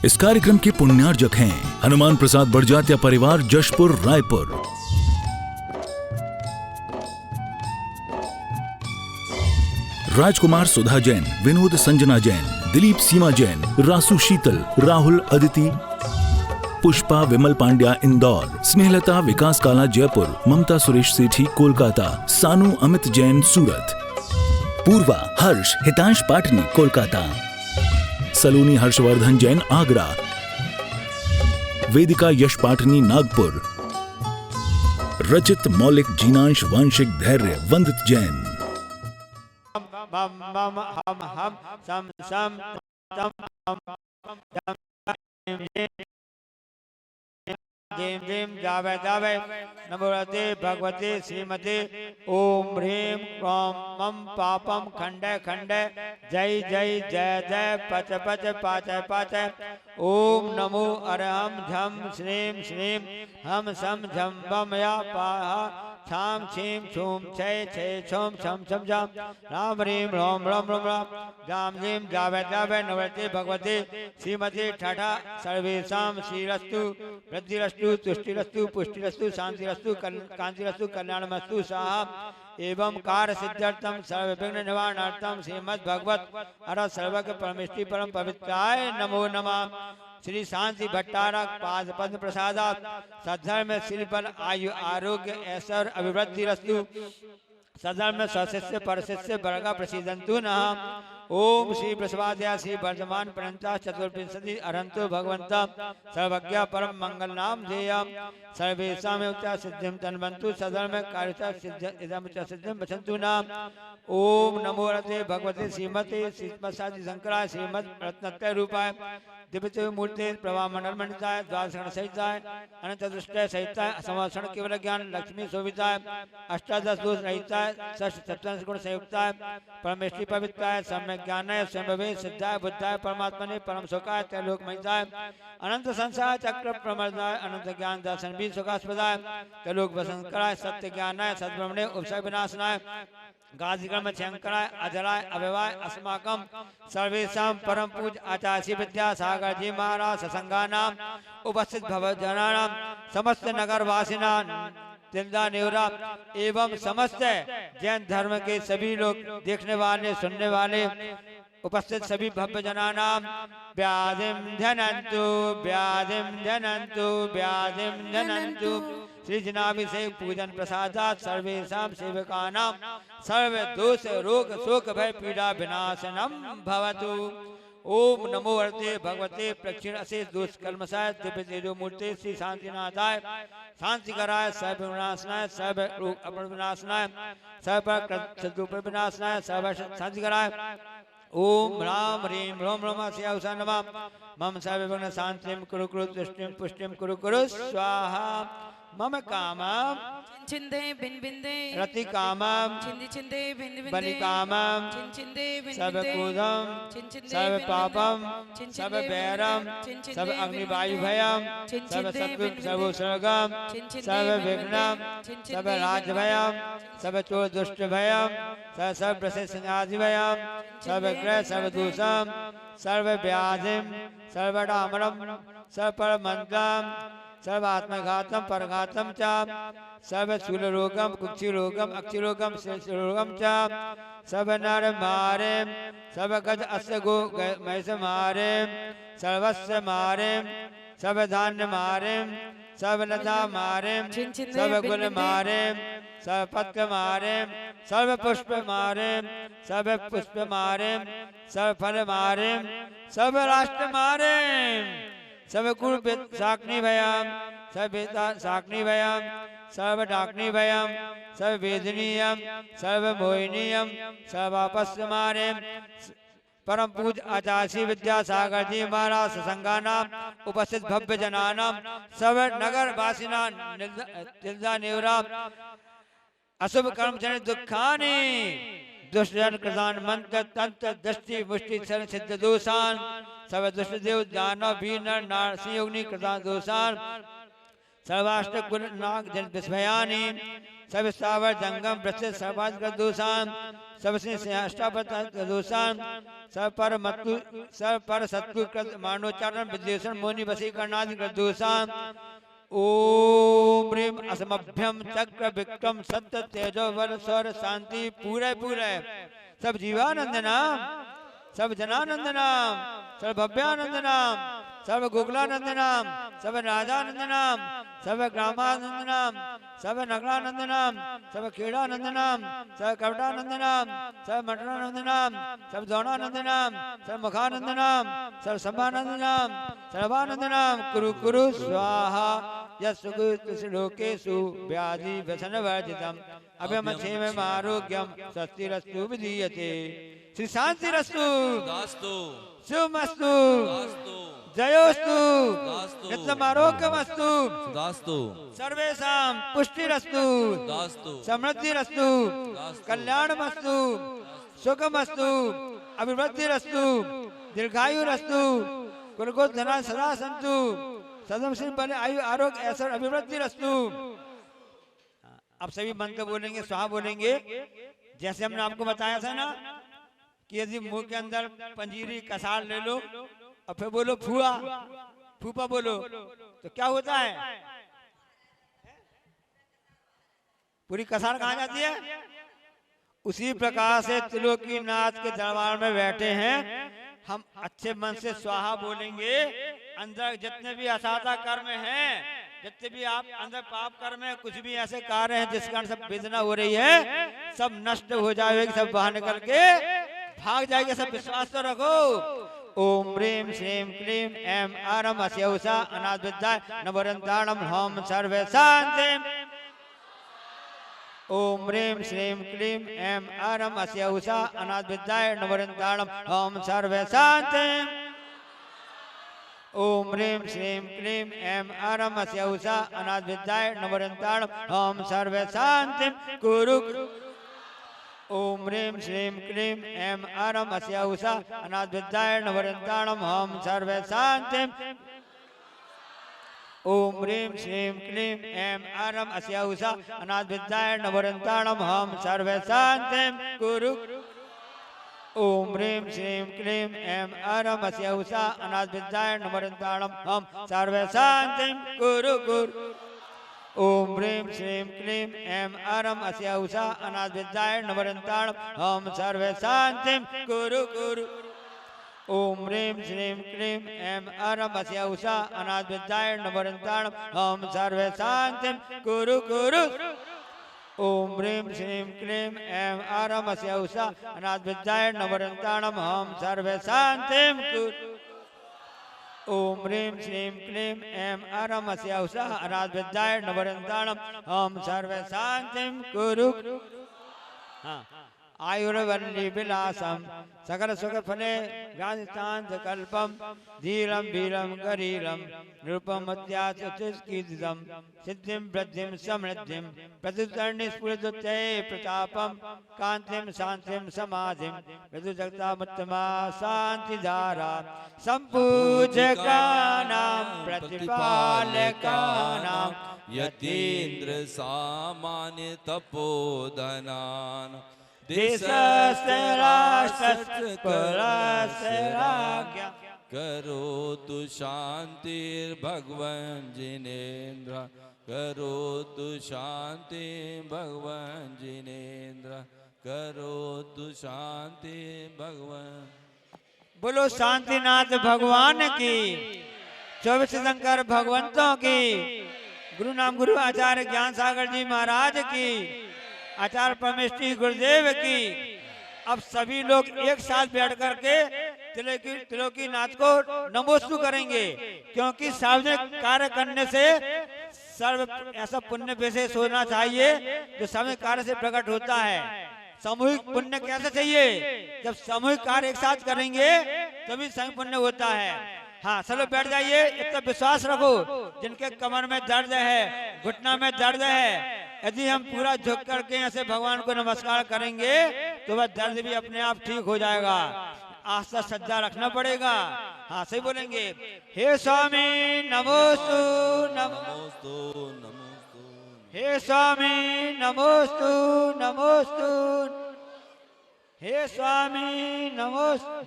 इस कार्यक्रम के पुण्यार्जक हैं हनुमान प्रसाद बड़जात्या परिवार, जशपुर, रायपुर। राजकुमार सुधा जैन, विनोद संजना जैन, दिलीप सीमा जैन, रासु शीतल, राहुल अदिति, पुष्पा विमल पांड्या इंदौर, स्नेहलता विकास काला जयपुर, ममता सुरेश सेठी कोलकाता, सानू अमित जैन सूरत, पूर्वा हर्ष हितांश पाटनी कोलकाता, सलोनी हर्षवर्धन जैन आगरा, वेदिका यश पाटनी नागपुर, रचित मौलिक जीनांश वांशिक धैर्य वंदित जैन। जेम जेम जावे जावे नमोते भगवते श्रीमते ओम ह्रीं क्रों मम पापम खंडे खंडे जय जय जय जय पच पच पाच पाच ओम नमो अरहम झम श्रीं श्रीं हम सम झम बम या पाहा छाम छीम छूम छय छय छोम छम छम जाम राम ह्रीं रोम रोम रोम राम जाम जीम जावे जावे नवरते भगवते श्रीमते ठाठा सर्वेषां श्रीरस्तु वृद्धिरस्तु तुष्टिरस्तु पुष्टिरस्तु शांतिरस्तु कांतिरस्तु कल्याणमस्तु स्वाहा एवं कार्य सिद्ध्यर्थम सर्वविघ्न निवारणार्थम श्रीमद् भगवत अर सर्वज्ञ परमेष्टि परम पवित्राय नमो नमः। श्री शांति भट्टारक पाद पद्म प्रसादात सद्धर्म श्रीफल आयु आरोग्य ऐश्वर्य अभिवृद्धि रस्तु सधर्म सशिष्य परशिष्य वर्गा प्रसीदंतु नः। ओम श्री प्रसवाद्या श्री वर्धमान प्रणता चतुर्विंशति अरंतो भगवंता सर्वज्ञ परम मंगल नाम ध्येयम् सर्वेषां युक्ता सिद्धिं तन्वन्तु सधर्म कार्यता सिद्धिं सिद्धिं वचन्तु नाम। ओम नमो रते भगवते श्रीमते श्रीमत्सादि शंकराय श्रीमद रत्नत्रय रूपाय दिव्य मूर्ति प्रभा मंडल मंडिताय द्वादश सहिताय अनंत दृष्टय सहिताय समासण केवल ज्ञान लक्ष्मी शोभिताय अष्टादश दोष रहिताय षष्ठ सप्तम गुण संयुक्ताय परमेष्टि पवित्राय सम्यक ज्ञानाय स्वयं सिद्धाय बुद्धाय परमात्मने परम सुखाय त्रैलोक महिताय अनंत संसार चक्र प्रमदाय अनंत ज्ञान दर्शन भी सुखास्पदाय त्रैलोक वसंकराय सत्य ज्ञानाय सद्ब्रह्मणे उपसय विनाशनाय गादिक्रम शंकराय अजराय अभवाय अस्माकं सर्वेषां परम पूज आचार्य विद्यासागर जी महाराज सत्संगानाम उपस्थित भवजनानां समस्त नगरवासिना तिल्दा नेवरा एवं समस्त जैन धर्म के सभी लोग देखने वाले सुनने वाले उपस्थित सभी भव्य जनानाम व्याधिं धनन्तु व्याधिं धनन्तु व्याधिं धनन्तु श्री जनाभिषेक पूजन प्रसादात सर्वेषां सेवकानां सर्व दोष रोग शोक भय पीड़ा विनाशनम भवतु। ओम नमो अर्थे भगवते प्रक्षिण अशेष दोष कलमसाय दिव्य तेजो मूर्ति श्री शांतिनाथाय शांतिकराय सर्व विनाशनाय सर्व रोग अपण विनाशनाय सर्व शत्रु विनाशनाय सर्व शांतिकराय ओम राम ह्रीं रोम रोम श्याउषा नमः मम सर्वविघ्न शांतिं कुरु कुरु तुष्टिं पुष्टिं कुरु कुरु स्वाहा मम कामं चिंदे बिन बिंदे रति कामं चिंदी चिंदे बिन बिंदे बलि कामं चिंदे बिन सब बिंदे क्रोधं सब पापं सब बैरं सब अग्नि वायु भयं सब शत्रु सब सर्गम सब विघ्नं सब राज भयं सब चोर दुष्ट भयं सब प्रसिद्ध आदि भयं सब ग्रह सब दूषं सर्व व्याधिं सर्व डामरं सर्व परमंत्रं सर्व आत्मघातम परघातम च सर्व शूल रोगम कुक्षि रोगम अक्षि रोगम रोगम च सब नर मारे सब गज अस्य गो मैस मारे सर्वस्व मारे सब धान्य मारे सब लता मारे सब गुल मारे सब पत्र मारे सर्व पुष्प मारे सब पुष्प मारे सब फल मारे सब राष्ट्र मारे सब कुल साकनी भयम सब साकनी भयम सर्व डाकनी भयम सब वेदनीयम सर्व मोहिनीयम सब आपस मारे परम पूज आचार्य विद्यासागर जी महाराज सत्संगानाम उपस्थित भव्य जनानाम सब नगर वासिना तिल्दा नेवरा अशुभ कर्म जन दुखानि दुष्टजन कृतान मंत्र तंत्र दृष्टि मुष्टि शरण सिद्ध दोषान सब दुष्ट देव दानव वीर नर नार सिंह अग्नि कृतान दोषान सर्वाष्ट कुल नाग जन विस्मयानि सब स्थावर जंगम वृक्ष सर्वाद गदूषाम सब अष्टावतार गदूषाम सब पर सत्तु कृत मानोच्चारण विद्वेषण मोनि वशीकरणादि गदूषाम ओम ह्रीम असमभ्यम चक्र विक्रम सत्य तेजो वर स्वर शांति पूरे पूरे सब जीवानंद नाम सब जनानंद नाम सब भव्यानंद नाम सब गोकुलानंद नाम सब राजानंद नाम सब ग्रामानंद नाम सब नगरानंद नाम सब खेड़ानंद नाम सब कवटानंद नाम सब मटनानंद नाम सब द्रोणानंद नाम सब मुखानंद नाम सब समानंद नाम सर्वानंद नाम कुरु कुरु स्वाहा यस्सुलोकेषु व्याधि व्यसन वर्जितम् अभयमक्षेमम् आरोग्यम स्वस्तिरस्तु विधीयते श्री शांतिरस्तु शुभमस्तु जयोस्तु नित्यमारोग्यमस्तु सर्वेषां पुष्टिरस्तु समृद्धिरस्तु कल्याणमस्तु सुखमस्तु अभिवृद्धिरस्तु दीर्घायुरस्तु कुलगोत्र धना सदा सन्तु सदम श्री बने आयु आरोग्य ऐसा अभिवृद्धिरस्तु। अब सभी मंत्र बोलेंगे स्वाहा बोलेंगे जैसे हमने आपको बताया था ना कि यदि मुंह के अंदर पंजीरी कसार ले लो और फिर बोलो फुआ फूफा बोलो तो क्या होता है, पूरी कसार कहाँ जाती है। उसी प्रकार से त्रिलोकीनाथ के दरबार में बैठे हैं, हम अच्छे मन से स्वाहा बोलेंगे, अंदर जितने भी असाधा कर्म हैं, जितने भी आप अंदर पाप कर्म है, कुछ भी ऐसे कार्य हैं जिस कारण सब वेदना हो रही है, सब नष्ट हो जाएगी, सब बाहर निकल के भाग जाएगी, सब विश्वास तो रखो। ओम ह्रीम श्रीम क्लीम ऐम आरम अस्यौसा अनाथ विद्याय नवरंताणम होम सर्वे शांति। ओम ह्रीम श्रीम क्लीम ऐम आरम अस्यौसा अनाथ विद्याय नवरंताणम होम सर्वे शांति। ओम ह्रीम श्रीम क्लीम ऐम आरम अस्यौसा अनाथ विद्याय नवरंताणम होम सर्वे शांति कुरु। ओम ह्रीम श्रीम क्लीम ऐम आरम अस्यौसा अनाथ विद्याय नवरंताणम होम सर्वे शांति। ओम ह्रीम श्रीम क्लीम ऐम आरम अस्यौसा अनाथ विद्याय नवरंताणम होम सर्वे शांति कुरु। ओम ह्रीम श्रीम क्लीम ऐम आरम अस्यौसा अनाथ विद्याय नवरंताणम होम सर्वे शांति कुरु कुरु। ओम ह्रीम श्रीम क्लीम ऐम आरम अस्यौसा अनाथ विद्याय नवरंताणम होम सर्वे शांति कुरु कुरु। ओम ह्रीम श्रीम क्लीम ऐम आरम अस्यौसा अनाथ विद्याय नवरंताणम होम सर्वे शांति कुरु कुरु। ओम ह्रीम श्रीम क्लीम ऐम आरम अस्यौसा अनाथ विद्याय नवरंताणम होम सर्वे शांति कुरु। ओम ह्रीम श्रीम क्लीम ऐम आरम अस्यौसा अनाथ विद्याय नवरंताणम होम सर्वे शांति कुरु। हाँ, आयुर्वल्ली विलासम सकल सुख फले गादितांत कल्पम धीरम वीरम गरीरम रूपम अत्याचुष्कीर्तिदम सिद्धिं वृद्धिं समृद्धिं प्रतितरणि स्फुरदुते प्रतापम कांतिं शांतिं समाधिं विदुजगतामुत्तमा शांतिधारा संपूजकानां प्रतिपालकानां यतीन्द्र सामान्य तपोधनान देशस्य राष्ट्रस्य कुलस्य राज्ञः करोतु शांतिर्भगवन् जिनेन्द्र करोतु शांति भगवन् जिनेन्द्र करोतु शांति भगवन्। बोलो शांतिनाथ भगवान की, 24 शंकर भगवंतों की, गुरु नाम गुरु आचार्य ज्ञान सागर जी महाराज की, आचार्य परमेश्वरी गुरुदेव की। अब सभी लोग एक साथ बैठ करके त्रिलोकीनाथ को नमोस्तु करेंगे, क्योंकि सार्वजनिक कार्य करने से सर्व ऐसा पुण्य विशेष होना चाहिए जो सार्वजनिक कार्य से प्रकट होता है। सामूहिक पुण्य कैसे चाहिए, जब सामूहिक कार्य एक साथ करेंगे तभी सामूहिक पुण्य होता है। हाँ, सब लोग बैठ जाइए, इतना विश्वास रखो, जिनके कमर में दर्द है, घुटना में दर्द है, यदि हम पूरा झुक करके ऐसे भगवान को नमस्कार करेंगे तो वह दर्द भी अपने आप ठीक हो जाएगा। आस्था श्रद्धा रखना पड़ेगा। हाँ, सही बोलेंगे, हे स्वामी नमोस्तु नमोस्तु नमोस्तु हे स्वामी नमोस्तु नमोस्तु, हे स्वामी नमोस्तु।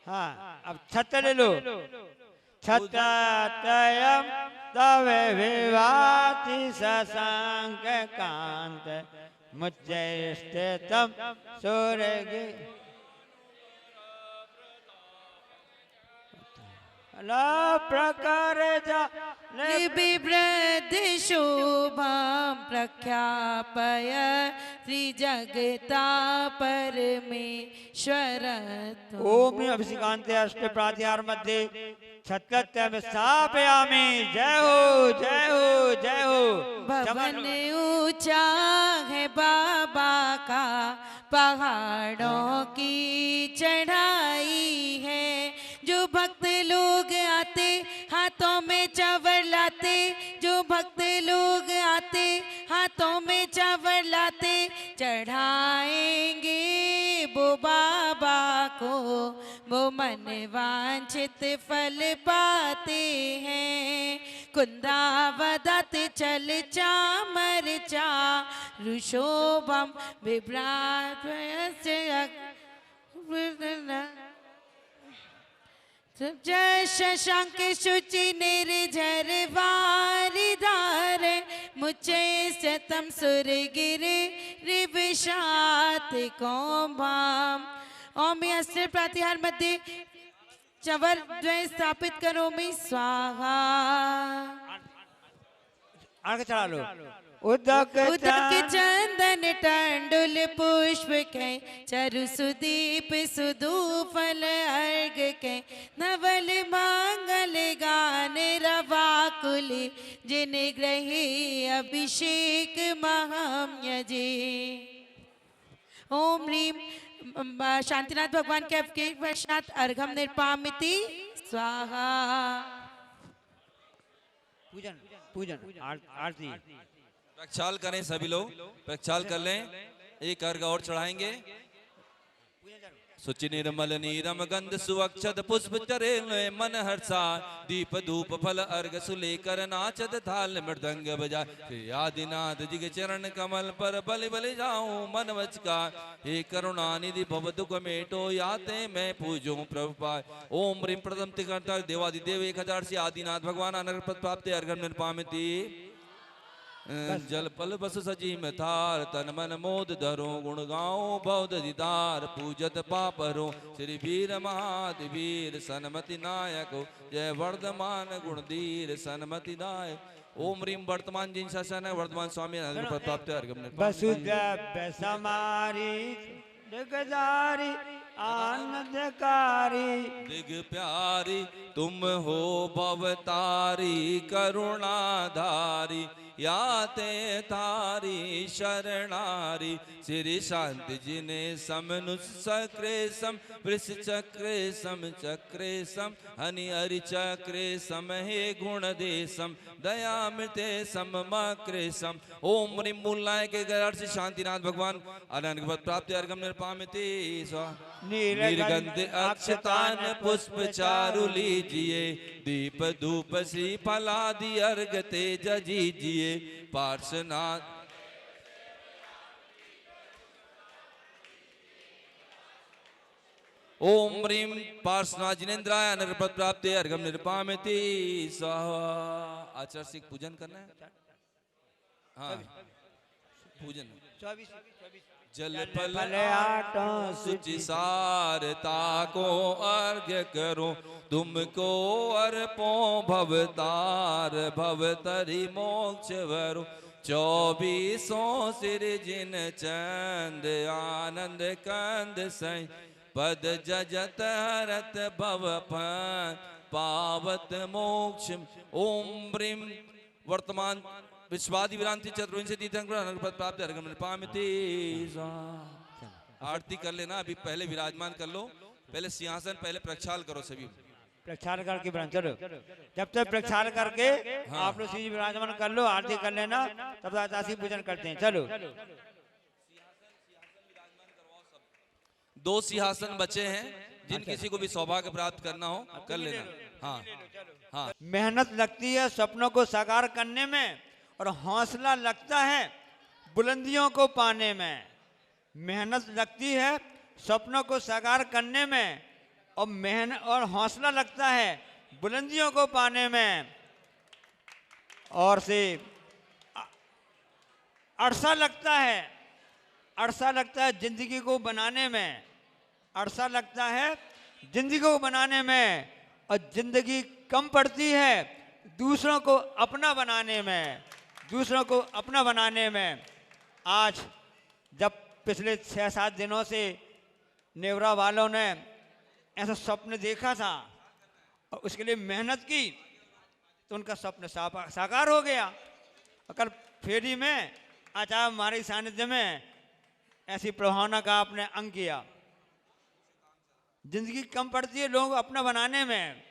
हाँ अब छत्र ले लो। छत्रत्रयं तव विभाति शशांक कांत, मुच्चैस्थितं सूर्यगे प्रकार बिभ्रद शोभां प्रख्यापय त्रिजगता परमेश्वर। ओम अभिषेकांते अष्ट प्रातिहार मध्ये छत्रत्वं स्थापयामि। जय हो जय हो जय हो। भवन ऊंचा है बाबा का, पहाड़ों की चढ़ाई है। जो भक्त लोग आते हाथों में चावल लाते, जो भक्त लोग आते हाथों में चावल लाते, चढ़ाएंगे वो बाबा को, वो मन वांछित फल पाते हैं। कुंदावदत चल चामर चा ऋषोभम विभ्राट जय शशांक शुचि निर्झर वारिधार, मुझे शतम सुरगिर रिविशात कौभाम। ओम अस्त्र प्रातिहार मध्ये चवर द्वय स्थापित करो मी स्वाहा। आगे चला लो। उदक चंदन टंडुल पुष्प के, चरु सुदीप सुदूफल अर्घ के, नवल मांगल गान रवाकुली, जिन ग्रही अभिषेक महम यजे। ओम ह्रीम शांतिनाथ भगवान के पश्चात अर्घम निर्पामिति स्वाहा। पूजन पूजन आरती। प्रक्षाल करें सभी लोग, प्रक्षाल कर लें। एक अर्घ और चढ़ाएंगे। सुचि निर्मल नीरम गंध सुअक्षत पुष्प चरे मन हर्षा, दीप धूप फल अर्घ सुलेकर नाचत थाल मृदंग बजा। आदिनाथ जी के चरण कमल पर बलि बलि जाऊं मन वचका, हे करुणा निधि भव दुख मेटो याते मैं पूजो प्रभुपाद। ओम ह्रीं प्रथम तिकर्ता देवादिदेव 1000 से आदिनाथ भगवान अनर्घ पद प्राप्त अर्घम निर्पामिति। जल पल बस सजी में थार, तन मन मोद धरो गुण गाओ बौद्ध दीदार। पूजत पापरो श्री वीर महादेवीर, सन्मति नायक जय वर्धमान गुणधीर सन्मति नायक। ओम ह्रीं वर्तमान जिन शासन है वर्तमान स्वामी प्राप्त अर्घम वसुदेव समारी दिगजारी आनंदकारी, दिग प्यारी तुम हो भवतारी करुणाधारी, याते तारी शरणारी। श्री शांति जिने समनु सक्रे सम वृष चक्रे सम चक्रे सम, हनि हरि चक्रे सम हे गुण देशम, दया मृते सम मक्रे सम। ओम ह्रीं मूलनाय के घर से शांतिनाथ भगवान अनंत पद प्राप्ति अर्घम निर्पामिति स्वाहा। निर्गंध अक्षतान पुष्प चारु लीजिए, दीप धूप सी फलादि अर्घ तेज जीजिए। पार्श्वनाथ ओम ह्रीं पार्श्वनाथ जिनेन्द्राय अनर्घ पद प्राप्ति अर्घम निर्पामिति स्वाहा। आचार्य से पूजन करना है। हाँ पूजन। जल पल आटों सुचि सारता को अर्घ्य करो, तुमको अर्पो भवतार भवतरि मोक्ष वरो। 24 सिर जिन चंद आनंद कंद सै, पद जजत हरत भव पावत मोक्ष। ओम ह्रीं वर्तमान विश्वादि विरांति चतुर्विंश तीर्थंकर पद प्राप्त अर्घम निर्पामिति। आरती कर लेना। अभी पहले विराजमान कर लो, पहले सिंहासन पहले प्रक्षाल करो सभी। प्रक्षाल करके चलो। जब तक प्रक्षाल करके आप लोग श्री विराजमान कर लो, आरती कर लेना, तब तक दासी पूजन करते हैं। चलो। 2 सिंहासन बचे हैं, जिन किसी को भी सौभाग्य प्राप्त करना हो कर लेना। हाँ हाँ मेहनत लगती है सपनों को साकार करने में और हौसला लगता है बुलंदियों को पाने में। मेहनत लगती है सपनों को साकार करने में और मेहनत और हौसला लगता है बुलंदियों को पाने में। और से अरसा लगता है जिंदगी को बनाने में। अरसा लगता है जिंदगी को बनाने में और जिंदगी कम पड़ती है दूसरों को अपना बनाने में। दूसरों को अपना बनाने में। आज जब पिछले 6-7 दिनों से नेवरा वालों ने ऐसा स्वप्न देखा था और उसके लिए मेहनत की तो उनका स्वप्न साकार हो गया। और कल फेरी में आचार्य हमारे सानिध्य में ऐसी प्रभावना का आपने अंग किया। जिंदगी कम पड़ती है लोगों को अपना बनाने में।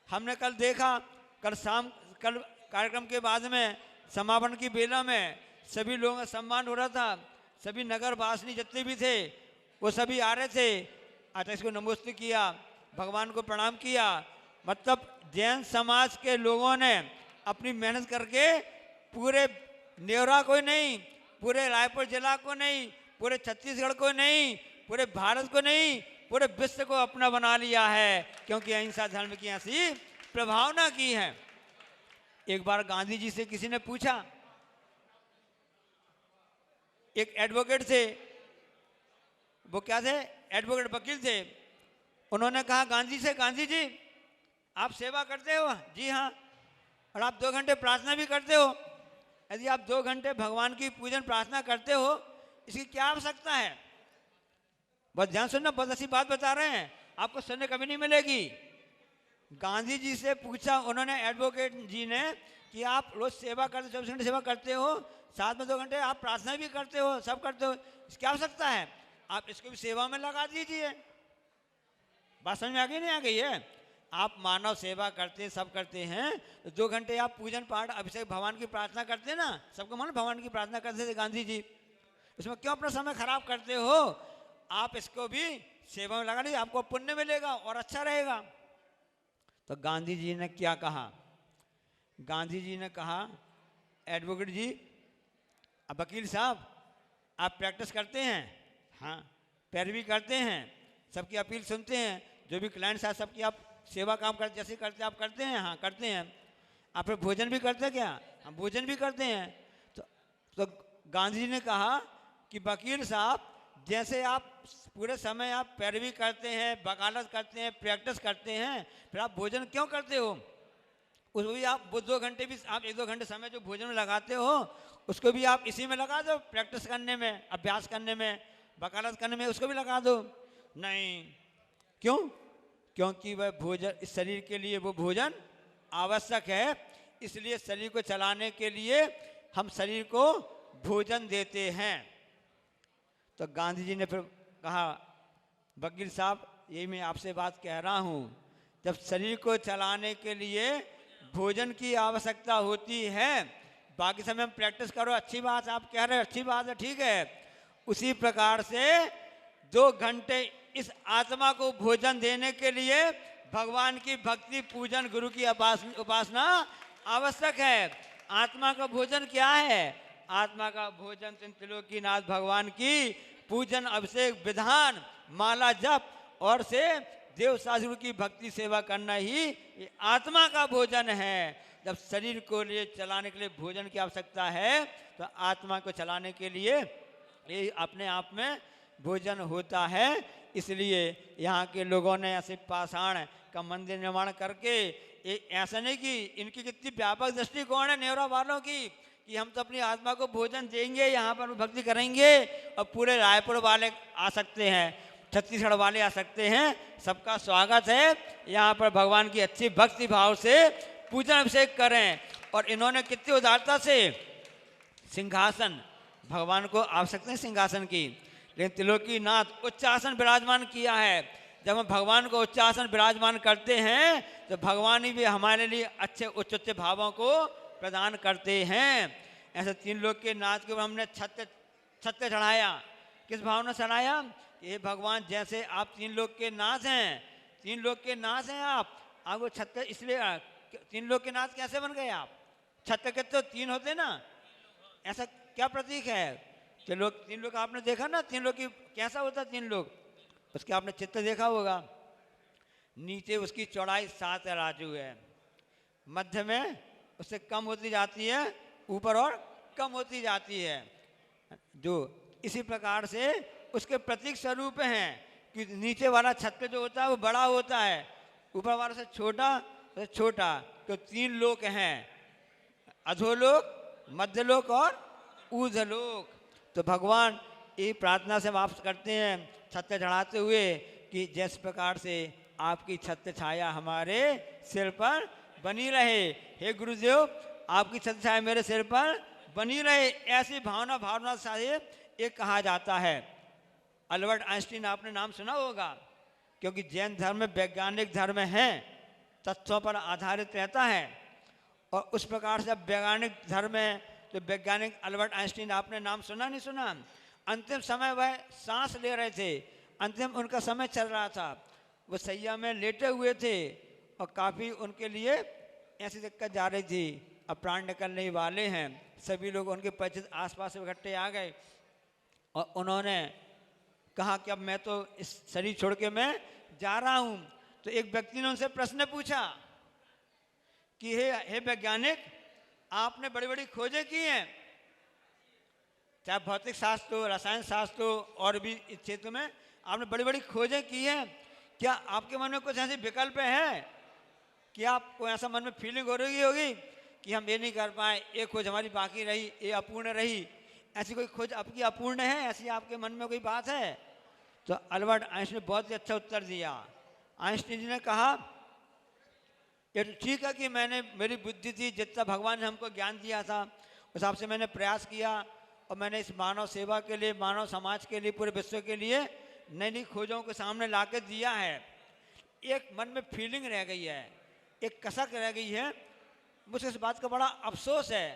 हमने कल देखा, कल कार्यक्रम के बाद में समापन की बेला में सभी लोगों का सम्मान हो रहा था। सभी नगर वासिनी जितने भी थे वो सभी आ रहे थे। आचार्य को नमस्ते किया, भगवान को प्रणाम किया। मतलब जैन समाज के लोगों ने अपनी मेहनत करके पूरे नेवरा को नहीं, पूरे रायपुर जिला को नहीं, पूरे छत्तीसगढ़ को नहीं, पूरे भारत को नहीं, पूरे विश्व को अपना बना लिया है, क्योंकि अहिंसा धर्म की ऐसी प्रभावना की है। एक बार गांधी जी से किसी ने पूछा, एक एडवोकेट थे, वो क्या थे, एडवोकेट वकील थे। उन्होंने कहा गांधी से, गांधी जी आप सेवा करते हो? जी हाँ। और आप 2 घंटे प्रार्थना भी करते हो? यदि आप 2 घंटे भगवान की पूजन प्रार्थना करते हो, इसकी क्या आवश्यकता है? बस ध्यान सुनना, बहुत अच्छी बात बता रहे हैं, आपको सुनने कभी नहीं मिलेगी। गांधी जी से पूछा उन्होंने, एडवोकेट जी ने, कि आप रोज सेवा करते, 24 घंटे सेवा करते हो, साथ में 2 घंटे आप प्रार्थना भी करते हो, सब करते हो, इसकी क्या आवश्यकता है? आप इसको भी सेवा में लगा दीजिए। बात समझ में आ गई नहीं आ गई है? आप मानव सेवा करते, सब करते हैं, तो 2 घंटे आप पूजन पाठ अभिषेक भगवान की प्रार्थना करते ना, सबको मानो भगवान की प्रार्थना करते थे गांधी जी, उसमें क्यों अपना समय खराब करते हो? आप इसको भी सेवा में लगा दीजिए, आपको पुण्य मिलेगा और अच्छा रहेगा। तो गांधी जी ने क्या कहा? गांधी जी ने कहा, एडवोकेट जी, अब वकील साहब आप प्रैक्टिस करते हैं? हाँ। पैरवी करते हैं, सबकी अपील सुनते हैं, जो भी क्लाइंट साहब सबकी आप सेवा काम करते जैसे करते आप करते हैं? हाँ करते हैं। आप फिर भोजन भी करते हैं क्या? हम भोजन भी करते हैं। तो गांधी जी ने कहा कि वकील साहब, जैसे आप पूरे समय आप पैरवी करते हैं, वकालत करते हैं, प्रैक्टिस करते हैं, फिर आप भोजन क्यों करते हो? उसको भी आप 2 घंटे भी आप 1-2 घंटे समय जो भोजन में लगाते हो, उसको भी आप इसी में लगा दो, प्रैक्टिस करने में, अभ्यास करने में, वकालत करने में, उसको भी लगा दो। नहीं, क्यों? क्योंकि वह भोजन, इस शरीर के लिए वो भोजन आवश्यक है, इसलिए शरीर को चलाने के लिए हम शरीर को भोजन देते हैं। तो गांधी जी ने फिर कहा, वकील साहब यही मैं आपसे बात कह रहा हूँ, जब शरीर को चलाने के लिए भोजन की आवश्यकता होती है, बाकी समय हम प्रैक्टिस करो, अच्छी बात आप कह रहे हो, अच्छी बात है, ठीक है। उसी प्रकार से 2 घंटे इस आत्मा को भोजन देने के लिए भगवान की भक्ति, पूजन, गुरु की उपासना आवश्यक है। आत्मा का भोजन क्या है? आत्मा का भोजन त्रिलोकीनाथ भगवान की पूजन, अभिषेक, विधान, माला जप और से देव साधु की भक्ति सेवा करना ही ये आत्मा का भोजन है। जब शरीर को लिए चलाने के लिए भोजन की आवश्यकता है, तो आत्मा को चलाने के लिए ये अपने आप में भोजन होता है। इसलिए यहाँ के लोगों ने ऐसे पाषाण का मंदिर निर्माण करके, ऐसा नहीं कि इनकी कितनी व्यापक दृष्टिकोण है नेवरा वालों की, कि हम तो अपनी आत्मा को भोजन देंगे, यहाँ पर भक्ति करेंगे, और पूरे रायपुर वाले आ सकते हैं, छत्तीसगढ़ वाले आ सकते हैं, सबका स्वागत है। यहाँ पर भगवान की अच्छी भक्ति भाव से पूजन अभिषेक करें। और इन्होंने कितनी उदारता से सिंहासन, भगवान को आवश्यकता है सिंहासन की, लेकिन त्रिलोकीनाथ उच्चासन विराजमान किया है। जब हम भगवान को उच्चासन विराजमान करते हैं, तो भगवान ही भी हमारे लिए अच्छे उच्च उच्च भावों को प्रदान करते हैं। ऐसे 3 लोग के नाथ के ऊपर हमने छत्ते चढ़ाया। किस भावना चढ़ाया? ये भगवान, जैसे आप 3 लोग के नाथ हैं, 3 लोग के नाथ हैं आप, आपको छत्र इसलिए 3 लोग के नाथ कैसे बन गए आप? छत्र के तो 3 होते ना, ऐसा क्या प्रतीक है? 3 लोग आपने देखा ना, 3 लोग की कैसा होता 3 लोग, उसके आपने चित्र देखा होगा। नीचे उसकी चौड़ाई 7 राजू है, मध्य में उससे कम होती जाती है, ऊपर और कम होती जाती है। जो इसी प्रकार से उसके प्रतीक स्वरूप हैं कि नीचे वाला छत्र जो होता है वो बड़ा होता है, ऊपर वाला से छोटा। तो 3 लोक हैं, अधोलोक, मध्यलोक और ऊर्ध्वलोक। तो भगवान ये प्रार्थना से वापस करते हैं छत्र चढ़ाते हुए कि जिस प्रकार से आपकी छत्र छाया हमारे सिर पर बनी रहे, हे गुरुदेव आपकी छत्र छाया मेरे सिर पर बनी रहे, ऐसी भावना से एक कहा जाता है। अल्बर्ट आइंस्टीन आपने नाम सुना होगा, क्योंकि जैन धर्म वैज्ञानिक धर्म है, तथ्यों पर आधारित रहता है। और उस प्रकार से वैज्ञानिक धर्म है तो वैज्ञानिक अल्बर्ट आइंस्टीन आपने नाम सुना नहीं सुना? अंतिम समय वह सांस ले रहे थे, अंतिम उनका समय चल रहा था, वो सैया में लेटे हुए थे और काफ़ी उनके लिए ऐसी दिक्कत जा रही थी, अब प्राण निकलने ही वाले हैं। सभी लोग उनके परिचित आसपास इकट्ठे आ गए और उन्होंने कहा कि अब मैं तो इस शरीर छोड़ के मैं जा रहा हूँ। तो एक व्यक्ति ने उनसे प्रश्न पूछा कि हे वैज्ञानिक, आपने बड़ी बड़ी खोजें की हैं, चाहे भौतिक शास्त्र हो, रसायन शास्त्र हो, और भी इस क्षेत्र में आपने बड़ी बड़ी खोजें की हैं, क्या आपके मन में कुछ ऐसे विकल्प है कि आपको ऐसा मन में फीलिंग हो रही होगी कि हम ये नहीं कर पाए, एक खोज हमारी बाकी रही, ये अपूर्ण रही, ऐसी कोई खोज आपकी अपूर्ण है, ऐसी आपके मन में कोई बात है? तो अल्बर्ट आइंस्टीन ने बहुत ही अच्छा उत्तर दिया। आइंस्टीन जी ने कहा ये तो ठीक है कि मेरी बुद्धि थी, जितना भगवान ने हमको ज्ञान दिया था उस हिसाब से मैंने प्रयास किया और मैंने इस मानव सेवा के लिए, मानव समाज के लिए, पूरे विश्व के लिए नई नई खोजों के सामने ला के दिया है। एक मन में फीलिंग रह गई है, एक कसक रह गई है, मुझे इस बात का बड़ा अफसोस है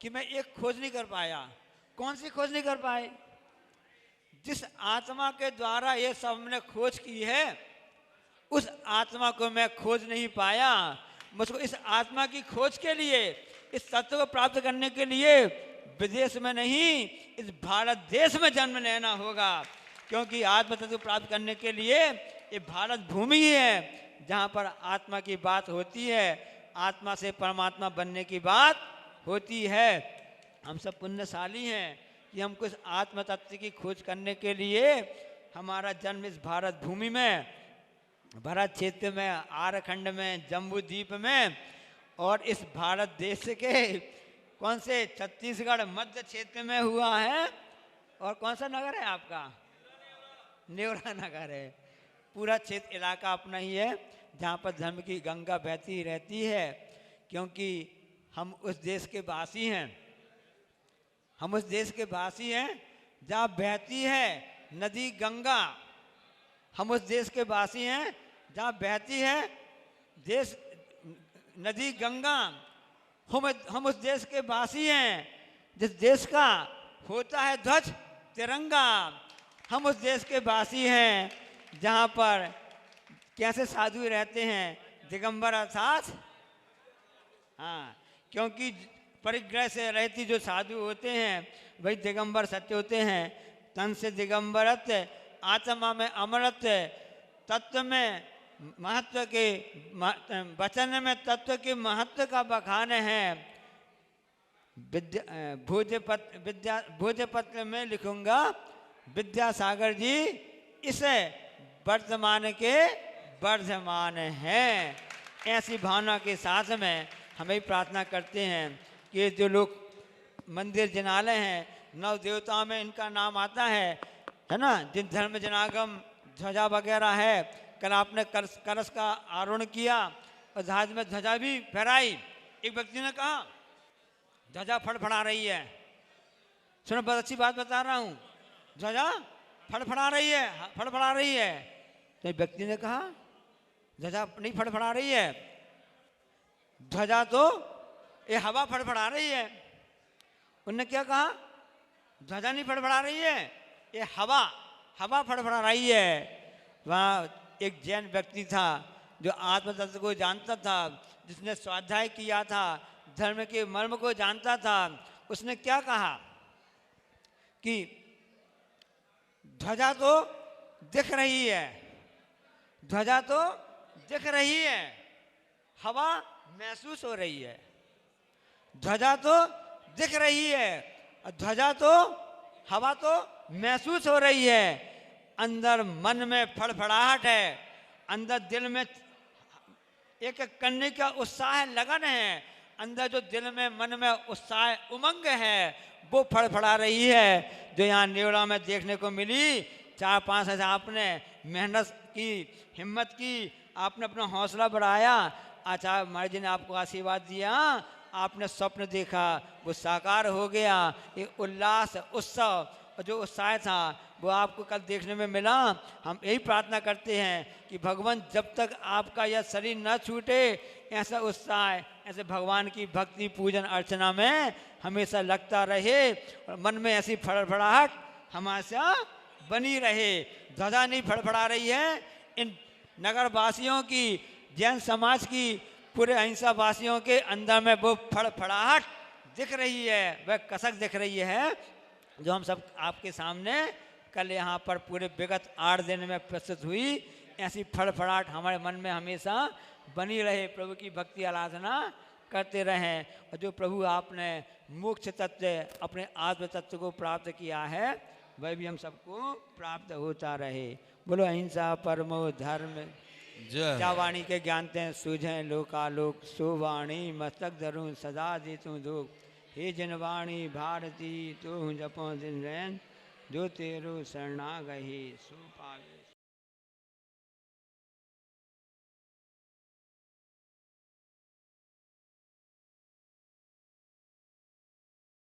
कि मैं एक खोज नहीं कर पाया। कौन सी खोज नहीं कर पाए? जिस आत्मा के द्वारा ये सब हमने खोज की है उस आत्मा को मैं खोज नहीं पाया। मुझको इस आत्मा की खोज के लिए, इस तत्व को प्राप्त करने के लिए विदेश में नहीं, इस भारत देश में जन्म लेना होगा, क्योंकि आत्म तत्व प्राप्त करने के लिए ये भारत भूमि ही है जहाँ पर आत्मा की बात होती है, आत्मा से परमात्मा बनने की बात होती है। हम सब पुण्यशाली हैं कि हमको इस आत्म तत्व की खोज करने के लिए हमारा जन्म इस भारत भूमि में, भारत क्षेत्र में, आरखंड में, जम्बू द्वीप में, और इस भारत देश के कौन से छत्तीसगढ़ मध्य क्षेत्र में हुआ है। और कौन सा नगर है आपका? नेवरा नगर है। पूरा क्षेत्र इलाका अपना ही है जहाँ पर धर्म की गंगा बहती रहती है, क्योंकि हम उस देश के वासी हैं, हम उस देश के वासी हैं जहाँ बहती है नदी गंगा। हम उस देश के वासी हैं जहाँ बहती है देश नदी गंगा। हम उस देश के वासी हैं जिस देश का होता है ध्वज तिरंगा। हम उस देश के वासी हैं जहाँ पर कैसे साधु रहते हैं, दिगंबर अर्थात, हाँ, क्योंकि परिग्रह से रहती जो साधु होते हैं वही दिगंबर सत्य होते हैं। तन से दिगंबरत, आत्मा में अमरत, तत्व में महत्व के, वचन में तत्व के महत्व का बखान है। भोजपत्र में लिखूंगा विद्यासागर जी इसे वर्तमान के वर्धमान हैं। ऐसी भावना के साथ में हमें प्रार्थना करते हैं कि जो लोग मंदिर जिनालय हैं, नव देवताओं में इनका नाम आता है ना, जिन धर्म जनागम ध्वजा वगैरह है, कल आपने कलश का आरोहण किया और जहाज में ध्वजा भी फहराई। एक व्यक्ति ने कहा ध्वजा फड़फड़ा रही है। सुनो, बहुत अच्छी बात बता रहा हूँ, ध्वजा फड़फड़ा रही है, फड़फड़ा रही है। तो एक व्यक्ति ने कहा ध्वजा नहीं फड़फड़ा रही है, ध्वजा तो ये हवा फड़फड़ा रही है। उनने क्या कहा? ध्वजा नहीं फड़फड़ा रही है, ये हवा फड़फड़ा रही है। वहाँ एक जैन व्यक्ति था जो आत्म तत्व को जानता था, जिसने स्वाध्याय किया था, धर्म के मर्म को जानता था, उसने क्या कहा कि ध्वजा तो दिख रही है, ध्वजा तो दिख रही है, हवा महसूस हो रही है। ध्वजा तो दिख रही है, ध्वजा तो हवा तो महसूस हो रही है। अंदर मन में फड़फड़ाहट है, अंदर दिल में एक करने का उत्साह लगन है, अंदर जो दिल में मन में उत्साह उमंग है वो फड़फड़ा रही है, जो यहाँ नेवड़ा में देखने को मिली। 4-5 ऐसे आपने मेहनत की, हिम्मत की, आपने अपना हौसला बढ़ाया, आचार्य महाराज जी ने आपको आशीर्वाद दिया, आपने स्वप्न देखा, वो साकार हो गया। ये उल्लास उत्सव और जो उत्साह था वो आपको कल देखने में मिला। हम यही प्रार्थना करते हैं कि भगवान जब तक आपका यह शरीर न छूटे, ऐसा उत्साह, ऐसे भगवान की भक्ति पूजन अर्चना में हमेशा लगता रहे और मन में ऐसी फड़फड़ाहट हमेशा बनी रहे। ध्वजा नहीं फड़फड़ा रही है, इन नगर वासियों की, जैन समाज की, पूरे अहिंसा वासियों के अंदर में वो फड़फड़ाहट दिख रही है, वह कसक दिख रही है, जो हम सब आपके सामने कल यहाँ पर पूरे विगत 8 दिन में प्रस्तुत हुई। ऐसी फड़फड़ाहट हमारे मन में हमेशा बनी रहे, प्रभु की भक्ति आराधना करते रहें, और जो प्रभु आपने मोक्ष तत्व, अपने आत्म तत्व को प्राप्त किया है, वह भी हम सबको प्राप्त होता रहे। बोलो अहिंसा परमो धर्म, क्या वाणी के ज्ञानते हैं सूझें लोकालोक, सो वाणी मस्तक धरूं सदा देतूं दुख, हे जनवाणी भारती तू जपो दिन रैन, जो तेरो शरणा गही सो पावे।